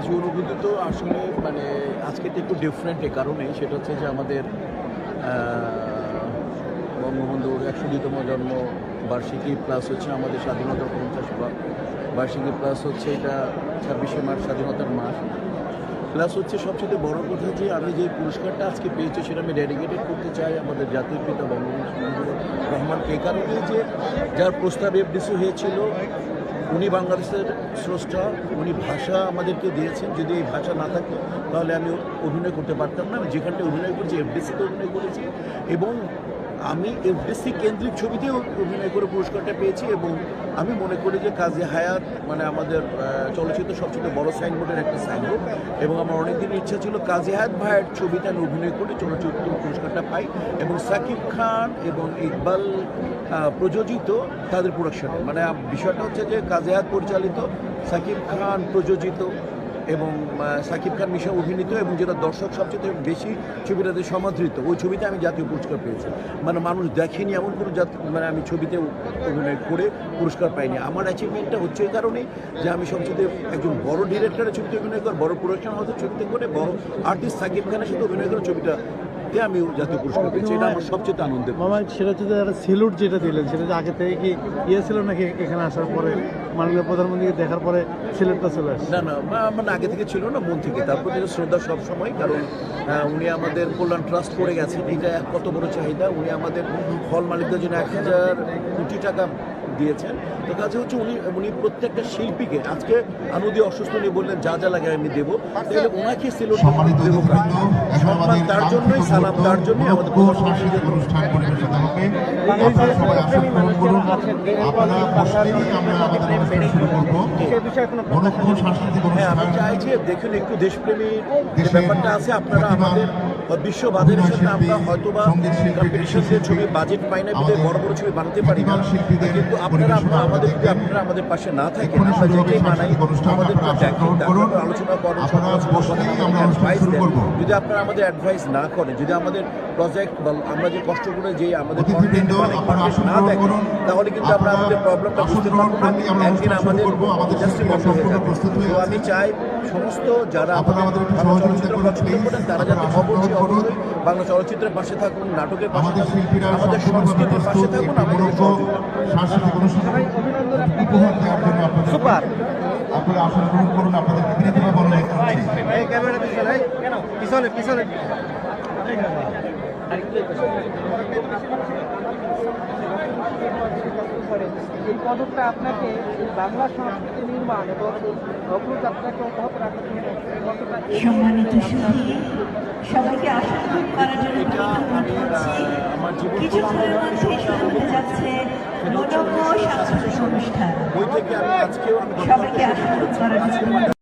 খুশি অনুভূতি তো আসলে মানে আজকে একটু ডিফারেন্ট এ কারণে, সেটা হচ্ছে যে আমাদের বঙ্গবন্ধুর 102তম জন্ম বার্ষিকী প্লাস হচ্ছে আমাদের স্বাধীনতার 50 বার্ষিকী প্লাস হচ্ছে এটা 26শে মার্চ স্বাধীনতার মাস, প্লাস হচ্ছে সবচেয়ে বড় কথা যে আমি যে পুরস্কারটা আজকে পেয়েছি সেটা আমি ডেডিকেটেড করতে চাই আমাদের জাতির পিতা বঙ্গবন্ধু মুজিবুর রহমানকে। এই কারণে যে যার প্রস্তাব এফডিসি হয়েছিল উনি বাংলাদেশের স্রষ্টা, উনি ভাষা আমাদেরকে দিয়েছেন। যদি এই ভাষা না থাকতো তাহলে আমি অভিনয় করতে পারতাম না। আমি যেখানটা অভিনয় করেছি এফডিসিতে অভিনয় করেছি এবং আমি এফডিসি কেন্দ্রিক ছবিতেও অভিনয় করে পুরস্কারটা পেয়েছি। এবং আমি মনে করি যে কাজী হায়াত মানে আমাদের চলচ্চিত্র সবচেয়ে বড় সাইনবোর্ডের একটা সাইনবোর্ড, এবং আমার অনেকদিন ইচ্ছা ছিল কাজী হায়াত ভাইয়ের ছবিতে আমি অভিনয় করে চলচ্চিত্র পুরস্কারটা পাই এবং সাকিব খান এবং ইকবাল প্রযোজিত তাদের প্রোডাকশনে। মানে বিষয়টা হচ্ছে যে কাজী হায়াত পরিচালিত, সাকিব খান প্রযোজিত এবং সাকিব খান মিশা অভিনীত, এবং যেটা দর্শক সবচেয়ে বেশি ছবিটাতে সমাদৃত, ওই ছবিতে আমি জাতীয় পুরস্কার পেয়েছি। মানে মানুষ দেখেনি এমন কোনো মানে আমি ছবিতে অভিনয় করে পুরস্কার পাইনি। আমার অ্যাচিভমেন্টটা হচ্ছে এই কারণেই যে আমি সবচেয়ে একজন বড় ডিরেক্টরের ছবিতে অভিনয় করে, বড় প্রোডাকশন হাউসের ছবিতে করে, বড় আর্টিস্ট সাকিব খানের সাথে অভিনয় করে ছবিটা আমি জাতীয় পুরস্কার পেয়েছি। এটা আমার সবচেয়ে আনন্দের। মামা সেটা হচ্ছে যারা সেলুট যেটা দিলেন সেটা যে আগে থেকে কি ছিল নাকি এখানে আসার পরে মাননীয় প্রধানমন্ত্রীকে দেখার পরে সিলেটটা চলে আসে? না মানে আগে থেকে ছিল না, মন থেকে। তারপর থেকে শ্রদ্ধা সব সময়, কারণ উনি আমাদের কল্যাণ ট্রাস্ট করে গেছেন, এটা কত বড় চাহিদা। উনি আমাদের হল মালিকদের জন্য 1000 কোটি টাকা দিয়েছেন। তো কাজে হচ্ছে উনি প্রত্যেকটা শিল্পীকে, আজকে আনুদি অসুস্থ নিয়ে বললেন যা যা লাগে আমি দেবো, তাহলে ওনাকে সিলেট দেবো। সম্মান তার জন্যই, সালাম তার জন্যই আমাদের অনুষ্ঠান পরিবেশিত হবে। আপনারা সবাই আসন গ্রহণ করুন। আপনারা বসলেই আমরা আমাদের অনুষ্ঠান শুরু করব। বনভূমি সাংস্কৃতিক হ্যাঁ, আমি অনুষ্ঠান। চাই যে দেখুন একটু দেশপ্রেমীর যে ব্যাপারটা আছে, আপনারা আমাদের বিশ্ব বাজারের সাথে আমরা হয়তোবা কম্পিটিশন দিয়ে ছবি বাজেট পাই না, বিধে বড় বড় ছবি বানাতে পারি না, কিন্তু আপনারা আমাদের যদি আপনারা আমাদের পাশে না থাকেন, আমরা যেটাই বানাই আমাদের আলোচনা করেন, অ্যাডভাইস দেন। যদি আপনারা আমাদের অ্যাডভাইস না করেন, যদি আমাদের প্রজেক্ট বা আমরা যে কষ্ট করে যে আমাদের কন্টেন্ট না দেখেন, তাহলে কিন্তু আমরা আমাদের প্রবলেমটা বুঝতে পারবো না। একদিন আমাদের ইন্ডাস্ট্রি বন্ধ হয়ে যাবে। তো আমি চাই সমস্ত যারা আমাদের চলচ্চিত্র পছন্দ করেন তারা যাতে অবশ্যই বাংলা চলচ্চিত্রের পাশে থাকুন, নাটকের পাশে থাকুন, আমাদের সংস্কৃতির পাশে থাকুন, আমাদের সাংস্কৃতিক অনুষ্ঠান উপহার দেওয়ার জন্য আপনাদের আপনারা আসন গ্রহণ করুন। আপনাদের বিনীতভাবে অনুরোধ করছি। এই পদকটা আপনাকে বাংলা সংস্কৃতি নির্মাণ এবং অগ্রযাত্রাকে অব্যাহত রাখার জন্য সম্মানিত সুধী, সবাইকে আসন গ্রহণ করার জন্য কিছুক্ষণের মধ্যে শুরু হতে যাচ্ছে মনোজ্ঞ সাংস্কৃতিক অনুষ্ঠান। বই থেকে আমি আজকেও সবাইকে আসন গ্রহণ করার জন্য